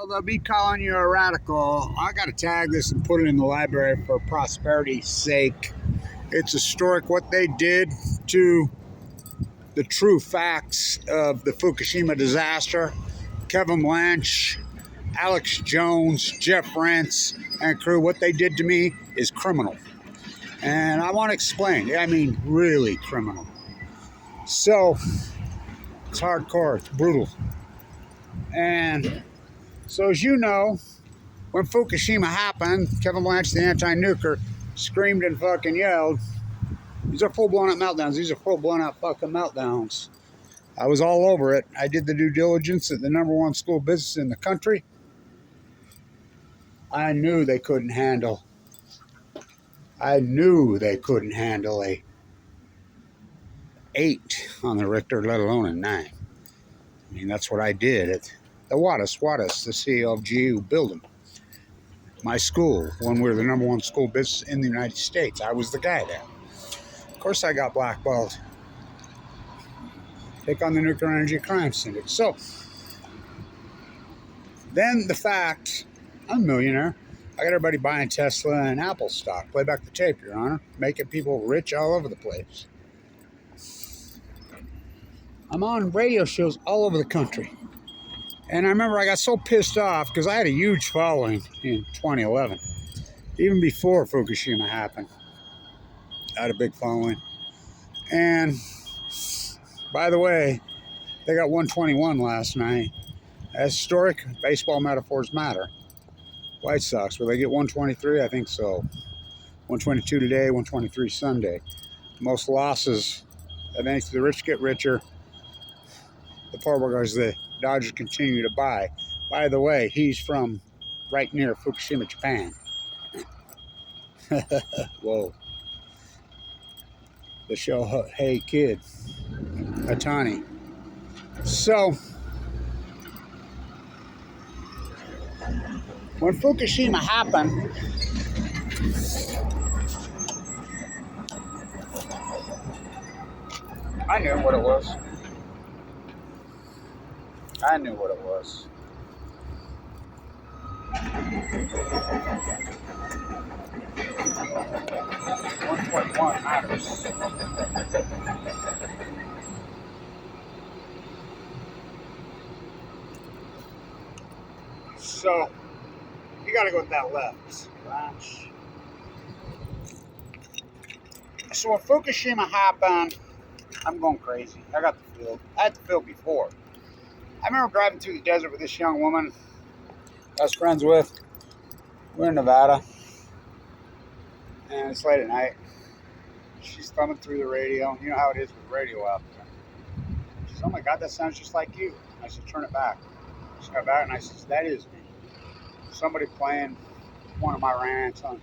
Well, they'll be calling you a radical. I got to tag this and put it in the library for prosperity's sake. It's historic what they did to the true facts of the Fukushima disaster. Kevin Blanch, Alex Jones, Jeff Rentz, and crew, what they did to me is criminal. And I want to explain. I mean, really criminal. So, it's hardcore, it's brutal. And so, as you know, when Fukushima happened, Kevin Blanch, the anti-nuker, screamed and fucking yelled. These are full-blown out meltdowns. These are full-blown out fucking meltdowns. I was all over it. I did the due diligence at the #1 school business in the country. I knew they couldn't handle a 8 on the Richter, let alone a 9. I mean, that's what I did at the Wattis, the CEO of GU building. My school, when we were the #1 school business in the United States. I was the guy there. Of course, I got blackballed. Take on the nuclear energy crime syndicate. So, then the fact, I'm a millionaire. I got everybody buying Tesla and Apple stock. Play back the tape, Your Honor. Making people rich all over the place. I'm on radio shows all over the country. And I remember I got so pissed off because I had a huge following in 2011. Even before Fukushima happened. I had a big following. And, by the way, they got 121 last night. Historic, baseball metaphors matter. White Sox, will they get 123? I think so. 122 today, 123 Sunday. Most losses of any, the rich get richer. The poor guys, the Dodgers continue to buy. By the way, he's from right near Fukushima, Japan. Whoa. The show, Hey Kid, Atani. So, when Fukushima happened, I knew what it was. I knew what it was. $121 matters. So, you gotta go with that left. Blanch. So when Fukushima happened, I'm going crazy. I got the field. I had the field before. I remember driving through the desert with this young woman I was friends with. We're in Nevada. And it's late at night. She's thumbing through the radio. You know how it is with radio out there. She says, oh my God, that sounds just like you. I said, turn it back. She got back and I said, that is me. Somebody playing one of my rants on.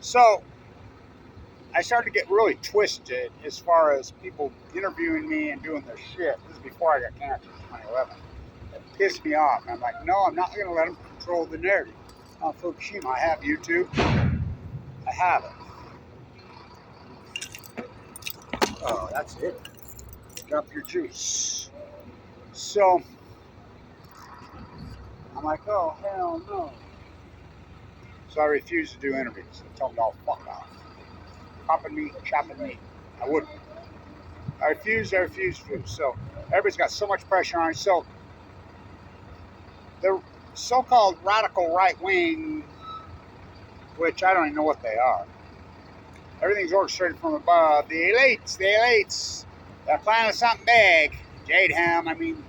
So I started to get really twisted as far as people interviewing me and doing their shit. This is before I got cancer in 2011. It pissed me off. And I'm like, no, I'm not going to let them control the narrative. On Fukushima, I have YouTube. I have it. Oh, that's it. Drop your juice. So, I'm like, oh, hell no. So I refused to do interviews. I told them all, fuck off. Popping meat, chopping meat. I wouldn't. I refused. So, everybody's got so much pressure on it. So, the so-called radical right wing, which I don't even know what they are. Everything's orchestrated from above. The elites. They're planning something big. Jade Ham, I mean,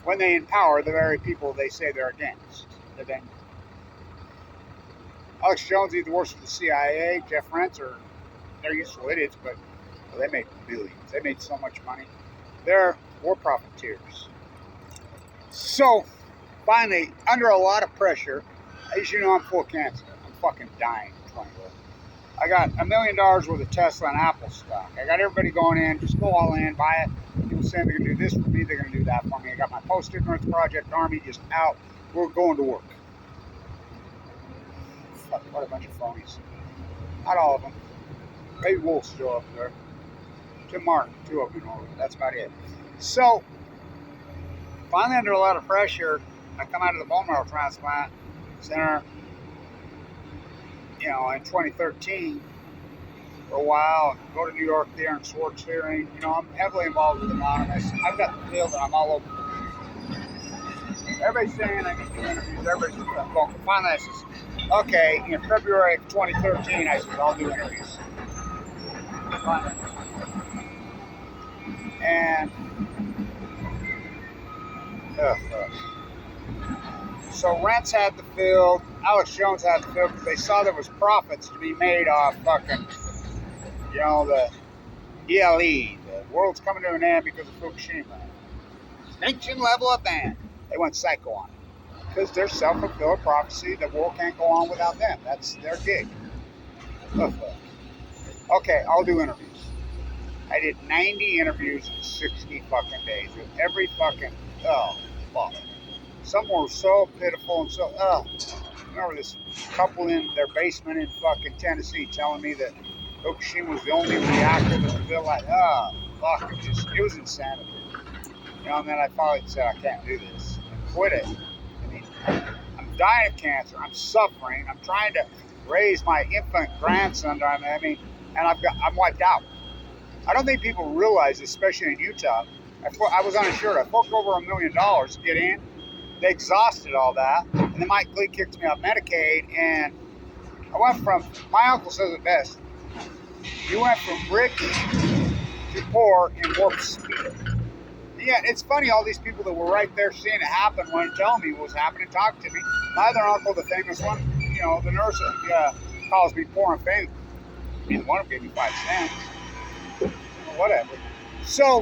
when they empower the very people they say they're against. Alex Jones, either works for the CIA, Jeff Rentz, or they're useful idiots, but well, they made billions. They made so much money. They're war profiteers. So, finally, under a lot of pressure, as you know, I'm full of cancer. I'm fucking dying. I got $1 million worth of Tesla and Apple stock. I got everybody going in, just go all in, buy it. People saying they're going to do this for me, they're going to do that for me. I got my post-ignorance project army just out. We're going to work. Fuck, what a bunch of phonies. Not all of them. Maybe Wolf's still up there. Tim Martin, 2 of them over there. That's about it. So, Finally, under a lot of pressure, I come out of the bone marrow transplant center, you know, in 2013 for a while. Go to New York, the Aaron Swartz hearing. You know, I'm heavily involved with Anonymous. I've got the field and I'm all over. Everybody's saying I need to do interviews. Everybody's going. Finally, I says, okay, in February of 2013, I said, I'll do interviews. Finally. And so Rents had the field, Alex Jones had the field because they saw there was profits to be made off fucking, you know, the ELE, the world's coming to an end because of Fukushima. Extinction level event. They went psycho on it because they're self-fulfilling prophecy. The world can't go on without them. That's their gig. Okay, I'll do interviews. I did 90 interviews in 60 fucking days with every fucking, oh, fuck. Some were so pitiful and so, remember this couple in their basement in fucking Tennessee telling me that Fukushima was the only reactor that would build like, fuck, it was insanity. You know, and then I finally said, I can't do this. I quit it. I mean, I'm dying of cancer. I'm suffering. I'm trying to raise my infant grandson. I mean, and I'm wiped out. I don't think people realize, especially in Utah, I was uninsured. I forked over $1 million to get in. They exhausted all that. And then Mike Lee kicked me off Medicaid. And I went from, my uncle says it best, you went from rich to poor in warp speed. Yeah, it's funny, all these people that were right there seeing it happen when telling me what was happening, talking to me. My other uncle, the famous one, you know, the nurse calls me poor and famous. Neither one of them gave me 5 cents. Whatever. So,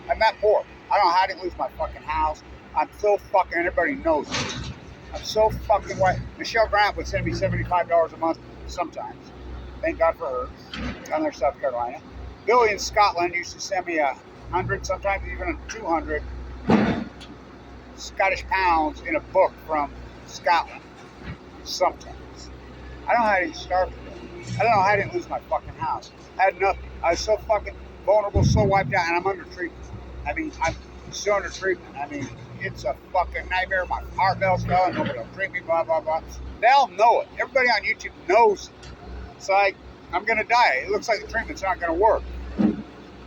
I'm that poor. I don't know how I didn't lose my fucking house. I'm so fucking, everybody knows it. I'm so fucking white. Michelle Grant would send me $75 a month sometimes. Thank God for her. Down there, South Carolina. Billy in Scotland used to send me 100, sometimes even 200 Scottish pounds in a book from Scotland. Sometimes. I don't know how I didn't starve. I don't know how I didn't lose my fucking house. I had nothing. I was so fucking vulnerable, so wiped out, and I'm under treatment. I mean, I'm still under treatment. I mean, it's a fucking nightmare. My heart valve's failing. Nobody will treat me, blah, blah, blah. They all know it. Everybody on YouTube knows it. It's like, I'm going to die. It looks like the treatment's not going to work.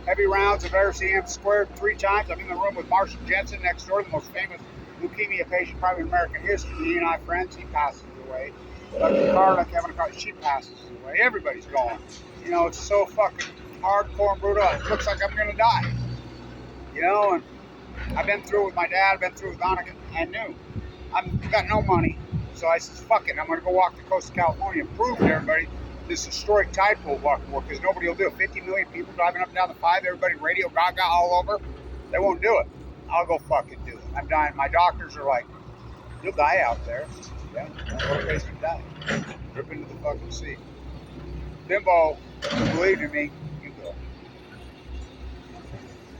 Heavy rounds of RCM squared 3 times. I'm in the room with Marshall Jensen next door, the most famous leukemia patient probably in American history. He and I friends. He passes away. Dr. Carla, Kevin Carla, she passes away. Everybody's going. You know, it's so fucking hardcore and brutal. It looks like I'm going to die. You know, and I've been through it with my dad. I've been through it with Annika. I knew. I've got no money. So I said, fuck it. I'm going to go walk the coast of California and prove to everybody this historic tide pool walk work, because nobody will do it. 50 million people driving up and down the 5, everybody radio gaga all over. They won't do it. I'll go fucking do it. I'm dying. My doctors are like, you'll die out there. Yeah, what a place to die. Rip into the fucking sea. Bimbo, believe in me, you go.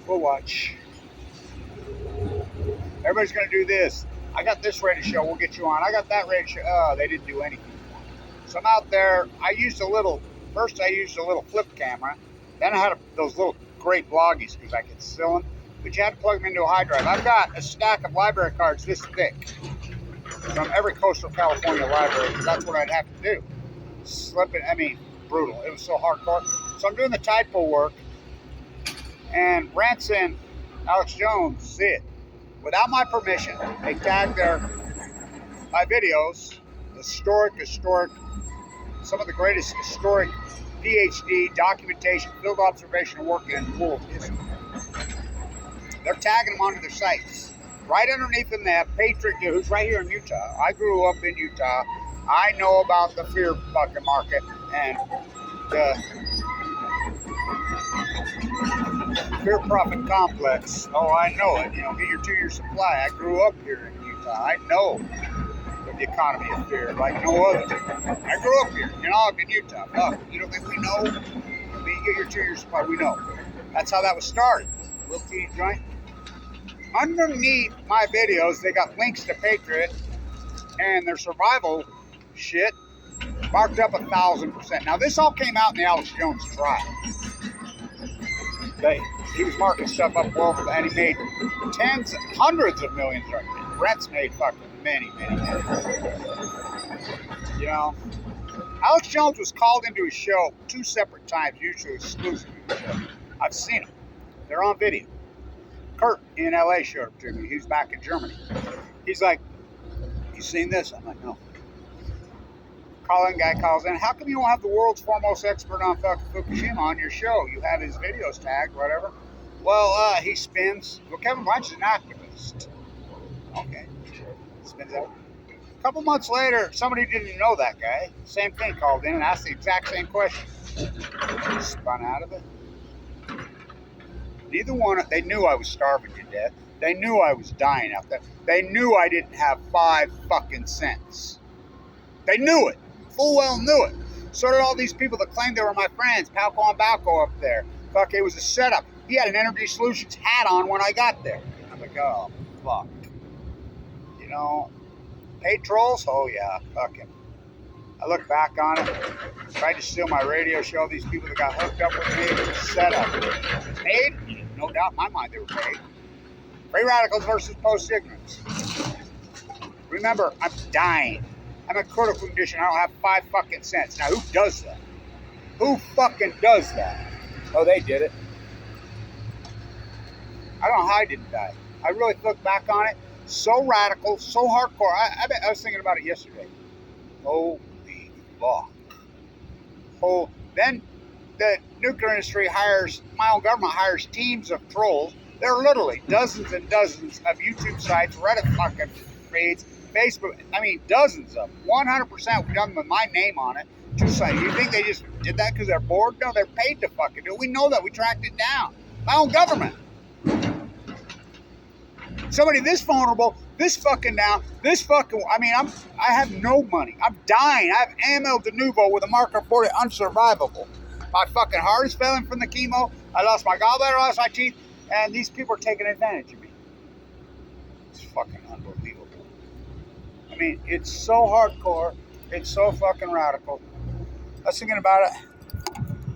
We'll watch. Everybody's going to do this. I got this ready to show. We'll get you on. I got that ready to show. Oh, they didn't do anything. So I'm out there. First I used a little flip camera. Then I had those little great bloggies because I could still them. But you had to plug them into a hard drive. I've got a stack of library cards this thick from every coastal California library, because that's what I'd have to do. Slipping, I mean, brutal. It was so hardcore. So I'm doing the tide pool work, and Ranson, Alex Jones, see it. Without my permission, they tagged my videos, historic, some of the greatest historic PhD documentation, field observation work in world history. They're tagging them onto their sites. Right underneath them, they have Patriot, who's right here in Utah. I grew up in Utah. I know about the fear fucking market and the fear profit complex. Oh, I know it. You know, get your 2-year supply. I grew up here in Utah. I know the economy of fear like no other. I grew up here in Ogden, Utah. Fuck, you don't think we know? When you get your 2-year supply, we know. That's how that was started. Little teeny joint. Underneath my videos, they got links to Patriot and their survival shit marked up 1,000%. Now, this all came out in the Alex Jones trial. he was marking stuff up well, and he made tens, hundreds of millions. Rent's made fucking many. You know, Alex Jones was called into his show 2 separate times, usually exclusive to the show. I've seen them. They're on video. Kurt in LA showed up to me. He was back in Germany. He's like, "You seen this?" I'm like, "No." Guy calls in. "How come you don't have the world's foremost expert on fucking Fukushima on your show? You have his videos tagged, whatever." "Well, he spins." "Well, Kevin Blanch is an activist." "Okay, sure." Spins out. A couple months later, somebody didn't know that guy. Same thing, called in and asked the exact same question. Spun out of it. Neither one. They knew I was starving to death. They knew I was dying out there. They knew I didn't have 5 fucking cents. They knew it. Full well knew it. So did all these people that claimed they were my friends. Palco and Balco up there. Fuck, it was a setup. He had an Energy Solutions hat on when I got there. I'm like, oh, fuck. You know, paid trolls? Oh, yeah, fucking. I look back on it, tried to steal my radio show. These people that got hooked up with me, it was a setup. Paid? No doubt in my mind they were paid. Free radicals versus post-ignorance. Remember, I'm dying. I'm in critical condition. I don't have 5 fucking cents. Now, who does that? Who fucking does that? Oh, they did it. I don't know how I didn't die. I really look back on it. So radical, so hardcore. I was thinking about it yesterday. Holy fuck. Then the nuclear industry my own government hires teams of trolls. There are literally dozens and dozens of YouTube sites, Reddit fucking feeds, Facebook. I mean, dozens of them. 100% we've done them with my name on it. Just saying, you think they just did that because they're bored? No, they're paid to fucking do it. We know that. We tracked it down. My own government. Somebody this vulnerable, this fucking down, this fucking. I mean, I have no money. I'm dying. I have AML de novo with a marker for it unsurvivable. My fucking heart is failing from the chemo. I lost my gallbladder, I lost my teeth, and these people are taking advantage of me. It's fucking unbelievable. I mean, it's so hardcore. It's so fucking radical. I was thinking about it.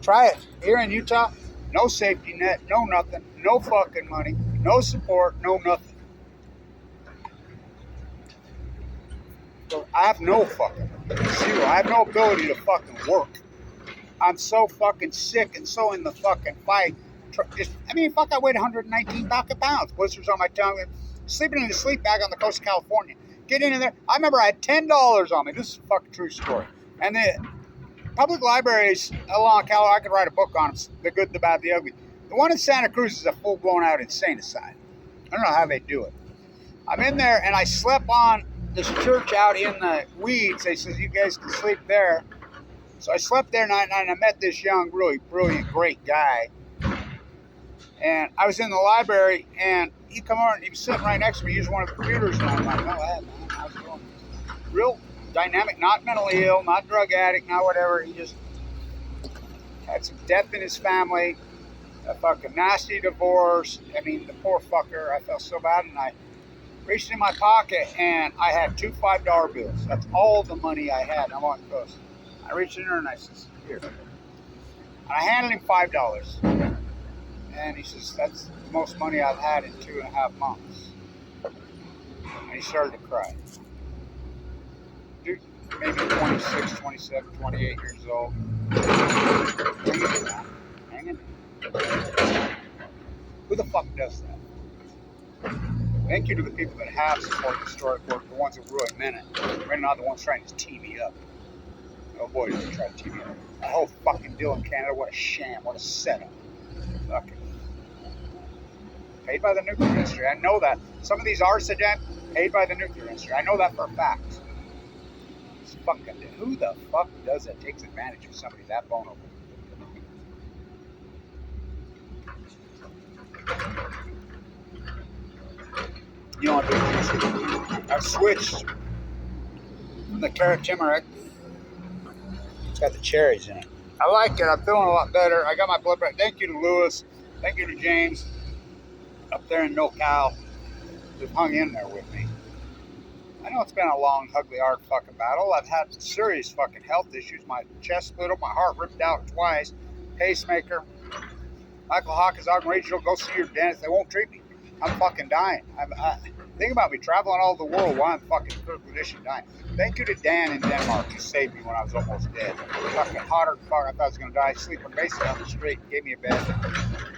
Try it. Here in Utah, no safety net, no nothing, no fucking money, no support, no nothing. So I have no fucking zero. I have no ability to fucking work. I'm so fucking sick and so in the fucking fight. I weighed 119 fucking pounds. Blisters on my tongue. Sleeping in a sleep bag on the coast of California. Get in there. I remember I had $10 on me. This is a fucking true story. And the public libraries along Cal, I could write a book on them. The good, the bad, the ugly. The one in Santa Cruz is a full-blown out insane asylum. I don't know how they do it. I'm in there and I slept on this church out in the weeds. They said, you guys can sleep there. So I slept there night and I met this young, really brilliant, great guy. And I was in the library and he come over and he was sitting right next to me using one of the computers. And I'm like, oh, hey, man, how's it going? Real dynamic, not mentally ill, not drug addict, not whatever. He just had some death in his family, a fucking nasty divorce. I mean, the poor fucker, I felt so bad. And I reached in my pocket and I had 2 $5 bills. That's all the money I had. I want those. I reached in there and I says, here. And I handed him $5. And he says, that's the most money I've had in 2.5 months. And he started to cry. Dude, maybe 26, 27, 28 years old. Hang in there. Hang in there. Who the fuck does that? Thank you to the people that have supported historic work, the ones that really meant it. We're not the ones trying to tee me up. Oh boy, did they try to tee me up. The whole fucking deal in Canada, what a sham, what a setup. Fucking. Paid by the nuclear industry. I know that. Some of these are sedent, paid by the nuclear industry. I know that for a fact. It's fucking, who the fuck does that, takes advantage of somebody that vulnerable? You know what, I've switched from the carrot turmeric. It's got the cherries in it. I like it. I'm feeling a lot better. I got my blood pressure. Thank you to Lewis. Thank you to James up there in NoCal who've hung in there with me. I know it's been a long, ugly, hard fucking battle. I've had serious fucking health issues. My chest split up, my heart ripped out twice, pacemaker. Michael Hawkins, I'm Rachel, go see your dentist. They won't treat me. I'm fucking dying. Think about me traveling all over the world while I'm fucking in critical condition dying. Thank you to Dan in Denmark who saved me when I was almost dead. Fucking hotter than fuck. I thought I was going to die sleeping basically on the street. Gave me a bed.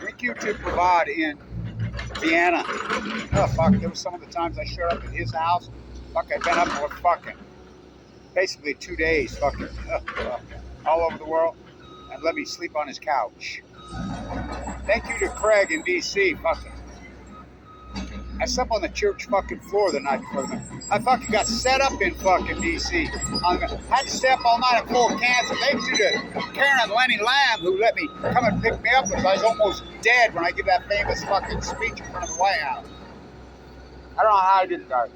Thank you to Provad in Vienna. Oh, fuck. There was some of the times I showed up at his house. Fuck, I'd been up for fucking basically 2 days. Fucking all over the world. And let me sleep on his couch. Thank you to Craig in D.C. Fucking. I slept on the church fucking floor the night before. I fucking got set up in fucking D.C. I had to stay up all night. I'm full of cancer. Thank you to Karen and Lenny Lamb who let me come and pick me up because I was almost dead when I give that famous fucking speech in front of the White House. I don't know how I didn't die.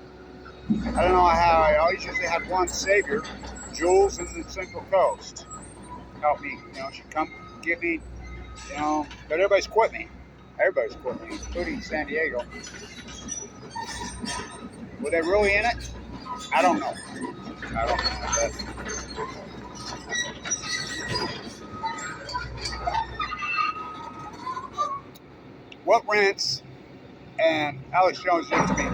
I don't know how. I always usually had one savior, Jules in the Central Coast. Help me, she'd come give me, but everybody's quit me. Everybody's quit me, including San Diego. Were they really in it? I don't know. But what Rents and Alex Jones did to me,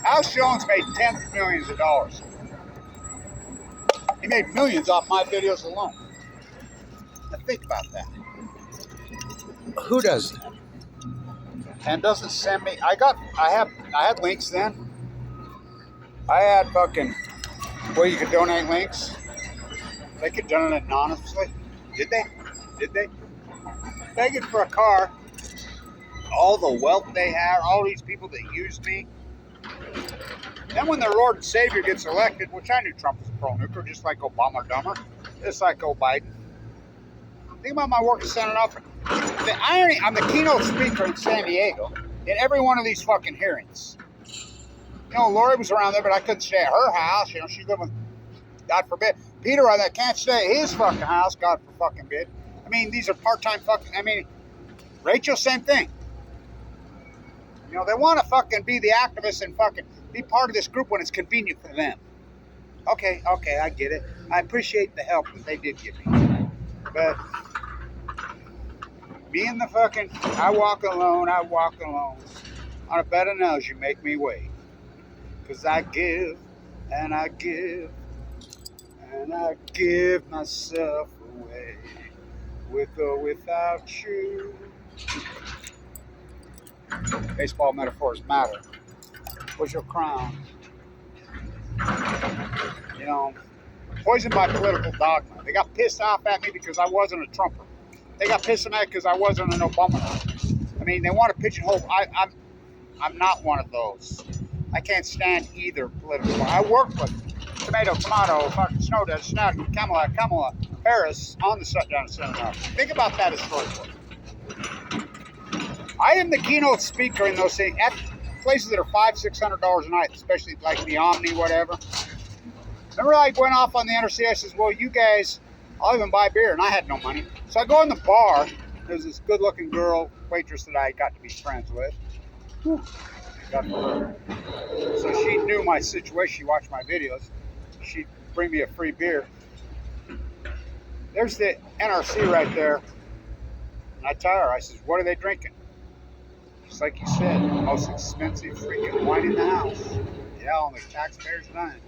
Alex Jones made tens of millions of dollars. He made millions off my videos alone. Now think about that. Who does that? And doesn't send me. I had links then. I had fucking where you could donate links. They could donate anonymously. Did they? Begging for a car. All the wealth they had, all these people that used me. Then when their Lord and Savior gets elected, which I knew Trump was pro-nuclear, just like Obama dumber, just like Biden. Think about my work at Senate office. The irony, I'm the keynote speaker in San Diego in every one of these fucking hearings. Lori was around there, but I couldn't stay at her house. She lived with, God forbid. Peter, I can't stay at his fucking house, God forbid. I mean, these are part-time fucking, Rachel, same thing. They want to fucking be the activists and fucking be part of this group when it's convenient for them. Okay, I get it. I appreciate the help that they did give me. But being the fucking, I walk alone. On a bed of nails, you make me wait. Because I give, and I give, and I give myself away. With or without you. Baseball metaphors matter. What's your crown? Poisoned by political dogma. They got pissed off at me because I wasn't a Trumper. They got pissed at me because I wasn't an Obama. They want to pigeonhole. I'm not one of those. I can't stand either political. I work with tomato, fucking snow, Kamala Harris on the shutdown seminar. Think about that historically. I am the keynote speaker in those things at places that are $500-$600 a night, especially like the Omni, whatever. Remember, I went off on the interstate. I says, "Well, you guys, I'll even buy beer," and I had no money. So I go in the bar. There's this good-looking girl waitress that I got to be friends with. Got her. So she knew my situation. She watched my videos. She'd bring me a free beer. There's the NRC right there. And I tell her, I says, "What are they drinking?" Just like you said, the most expensive freaking wine in the house. Yeah, on the taxpayers' dime.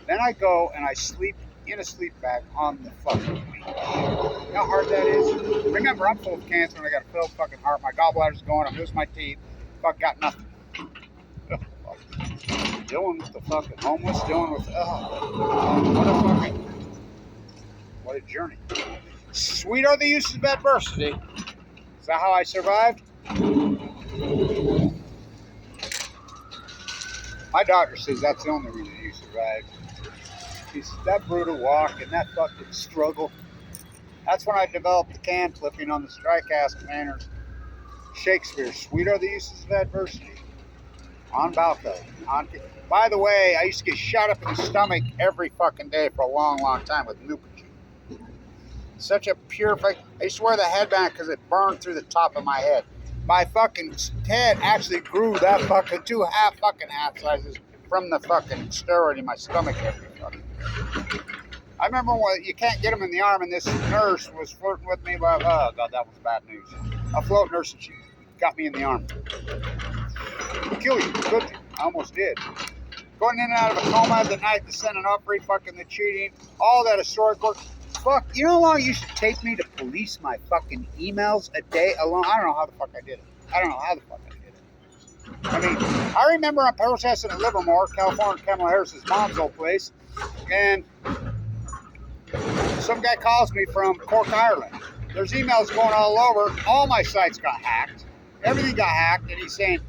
Then I go and I sleep in a sleep bag on the fucking beach. You know how hard that is? Remember, I'm full of cancer and I got a filled fucking heart. My gallbladder's going. I'm losing my teeth. Fuck, got nothing. Dealing with the fucking homeless. Dealing with, what a journey. Sweet are the uses of adversity. Is that how I survived? My doctor says that's the only reason you survived. He says that brutal walk and that fucking struggle. That's when I developed the can flipping on the strike-ass commanders. Shakespeare, sweet are the uses of adversity. On Balco. By the way, I used to get shot up in the stomach every fucking day for a long, long time with Nupogen. Such a pure I used to wear the headband because it burned through the top of my head. My fucking head actually grew that fucking two half sizes from the fucking steroid in my stomach every fucking day. I remember when you can't get them in the arm, and this nurse was flirting with me. But oh god, that was bad news. A float nurse, and she got me in the arm. It'll kill you. Could you? I almost did. Going in and out of a coma at the night, the sending up, fucking the cheating, all that historic work. Fuck, you know how long it used to take me to police my fucking emails a day alone? I don't know how the fuck I did it. I don't know how the fuck I did it. I mean, I remember I'm protesting at Livermore, California, Kamala Harris's mom's old place, and some guy calls me from Cork, Ireland. There's emails going all over. All my sites got hacked. Everything got hacked, and he's saying,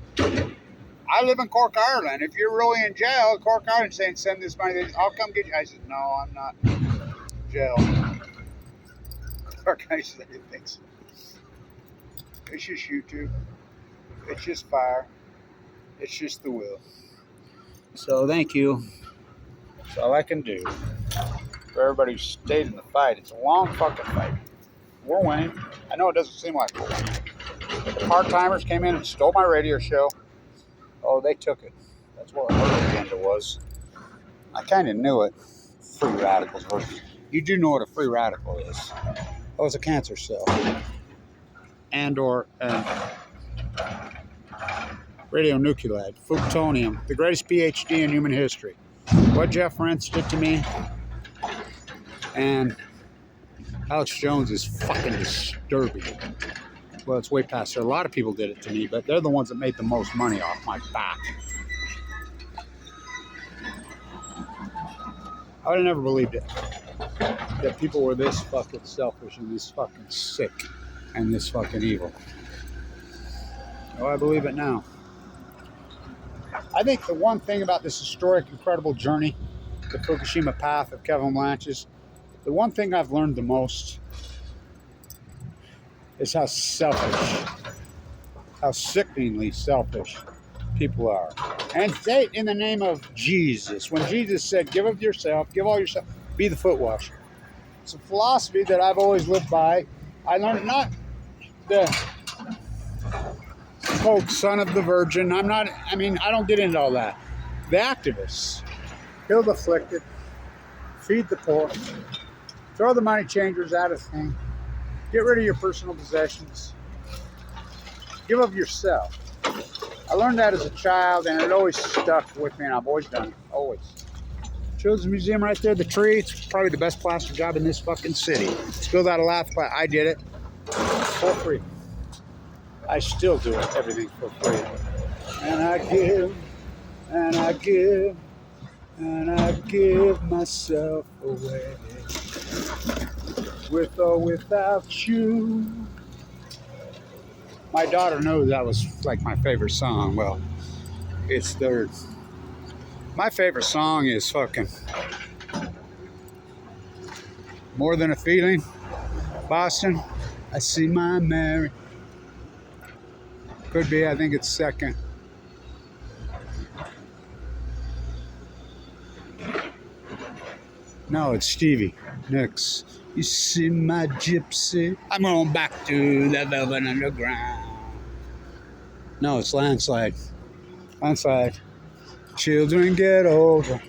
I live in Cork, Ireland. If you're really in jail, Cork, Ireland, saying send this money, I'll come get you. I said, no, I'm not in jail. Cork, I said, I didn't think so. It's just YouTube. It's just fire. It's just the will. So thank you. That's all I can do for everybody who stayed in the fight. It's a long fucking fight. We're winning. I know it doesn't seem like we're winning. But the part-timers came in and stole my radio show. Oh, they took it. That's what her agenda was. I kind of knew it. Free radicals. You do know what a free radical is. Oh, it's a cancer cell. And or radionuclide. Plutonium. The greatest PhD in human history. What Jeff Rentz did to me and Alex Jones is fucking disturbing. Well, it's way past there. A lot of people did it to me, but they're the ones that made the most money off my back. I would have never believed it. That people were this fucking selfish and this fucking sick and this fucking evil. Oh, I believe it now. I think the one thing about this historic, incredible journey, the Fukushima path of Kevin Blanch's, the one thing I've learned the most is how selfish, how sickeningly selfish people are. And say in the name of Jesus, when Jesus said, give of yourself, give all yourself, be the foot washer. It's a philosophy that I've always lived by. I learned it not the quote, son of the virgin. I don't get into all that. The activists, heal the afflicted, feed the poor, throw the money changers out of thing, get rid of your personal possessions, give of yourself. I learned that as a child, and it always stuck with me, and I've always done it, always. Children's Museum right there, the tree, it's probably the best plaster job in this fucking city. Spilled out a laugh, but I did it for free. I still do it, everything for free. And I give, and I give, and I give myself away. With or without you. My daughter knows that was like my favorite song. Well, it's third. My favorite song is fucking More Than a Feeling. Boston, I see my Mary. Could be, I think it's second. No, it's Stevie Nicks. You see my gypsy. I'm going back to the Velvet Underground. No, it's Landslide. Landslide. Children get older,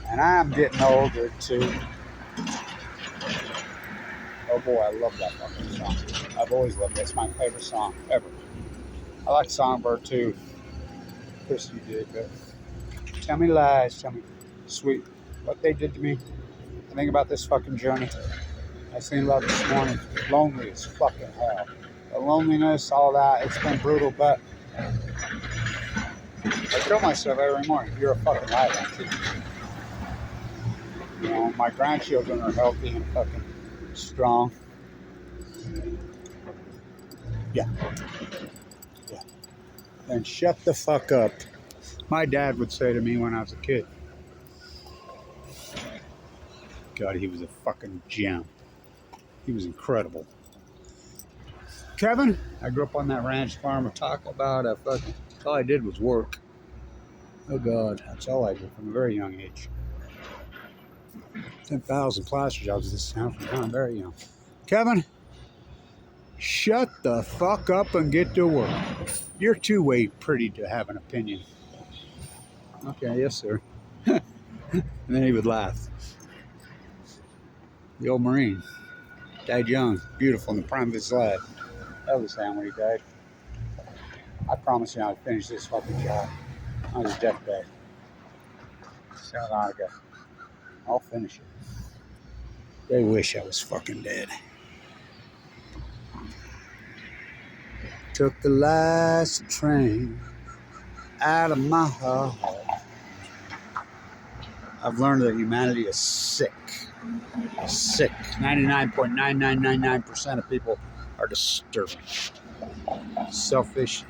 and I'm getting older too. Oh boy, I love that fucking song. I've always loved it. It's my favorite song ever. I like Songbird too. Christy did, but tell me lies, tell me sweet. What they did to me. I think about this fucking journey. I was thinking about this morning. Lonely as fucking hell. The loneliness, all that, it's been brutal, but I tell myself every morning, you're a fucking liar, too. You know, my grandchildren are healthy and fucking strong. Yeah. Then shut the fuck up. My dad would say to me when I was a kid. God, he was a fucking gem. He was incredible. Kevin, I grew up on that ranch farm. We talk about fucking. All I did was work. Oh God, that's all I did from a very young age. 10,000 plaster jobs this town from when I'm very young. Kevin, shut the fuck up and get to work. You're too way pretty to have an opinion. Okay, yes, sir. And then he would laugh. The old Marine. Died young. Beautiful in the prime of his life. That was Sam when he died. I promised him I'd finish this fucking job on his deathbed. Santa Monica. I'll finish it. They wish I was fucking dead. Took the last train out of my heart. I've learned that humanity is sick. Sick. 99.9999% of people are disturbing. Selfish.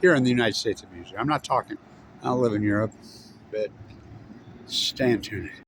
Here in the United States of Asia. I'm not talking, I don't live in Europe, but stay tuned.